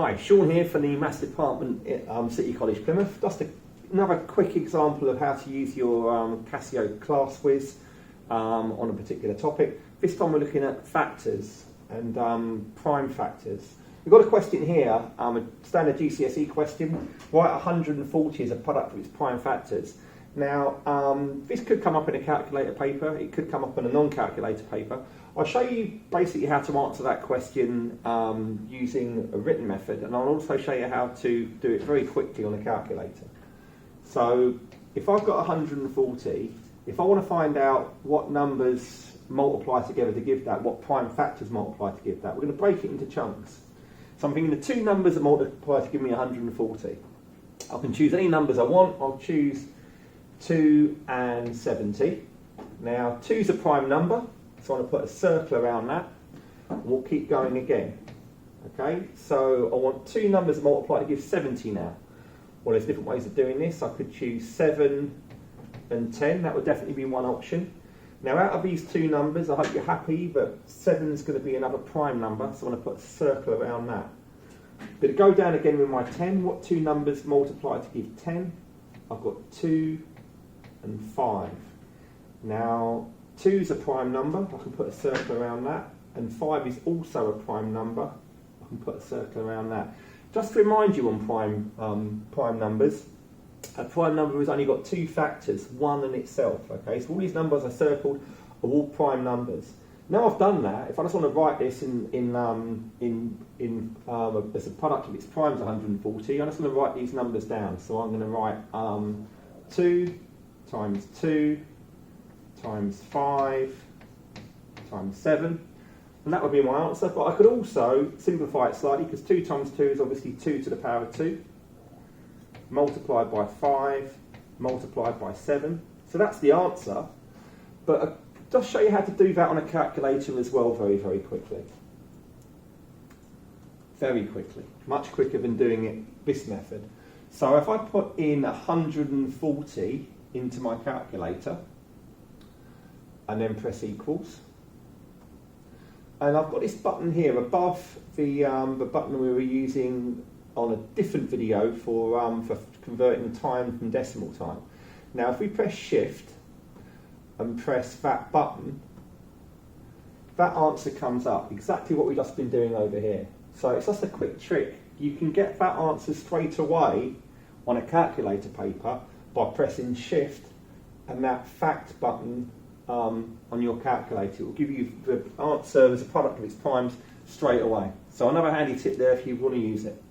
Hi, Sean here from the Maths Department at City College Plymouth. Just another quick example of how to use your Casio class quiz on a particular topic. This time we're looking at factors and prime factors. We've got a question here, a standard GCSE question. Write 140 as a product of its prime factors. Now, this could come up in a calculator paper, it could come up in a non-calculator paper. I'll show you basically how to answer that question using a written method, and I'll also show you how to do it very quickly on a calculator. So, if I've got 140, if I want to find out what numbers multiply together to give that, what prime factors multiply to give that, we're going to break it into chunks. So I'm thinking the two numbers that multiply to give me 140. I can choose any numbers I want. I'll choose 2 and 70. Now, 2 is a prime number, so I'm going to put a circle around that, and we'll keep going again. Okay, so I want two numbers that multiply to give 70 now. Well, there's different ways of doing this. I could choose 7 and 10, that would definitely be one option. Now, out of these two numbers, I hope you're happy, but 7 is going to be another prime number, so I'm going to put a circle around that. I'm going to go down again with my 10. What two numbers multiply to give 10? I've got 2 and 5. Now, 2 is a prime number, I can put a circle around that, and 5 is also a prime number, I can put a circle around that. Just to remind you on prime numbers, a prime number has only got two factors, one and itself. Okay, so all these numbers I circled are all prime numbers. Now I've done that, if I just want to write this as a product of its primes 140, I'm just going to write these numbers down. So I'm going to write 2 times 2 times 5 times 7, and that would be my answer. But I could also simplify it slightly, because 2 times 2 is obviously 2 to the power of 2, multiplied by 5, multiplied by 7. So that's the answer, but I'll just show you how to do that on a calculator as well very, very quickly. Very quickly, much quicker than doing it this method. So if I put in 140 into my calculator, and then press equals, and I've got this button here above the button we were using on a different video for converting time from decimal time. Now if we press shift and press that button, that answer comes up, exactly what we've just been doing over here. So it's just a quick trick. You can get that answer straight away on a calculator paper by pressing shift and that fact button on your calculator. It will give you the answer as a product of its primes straight away. So another handy tip there if you want to use it.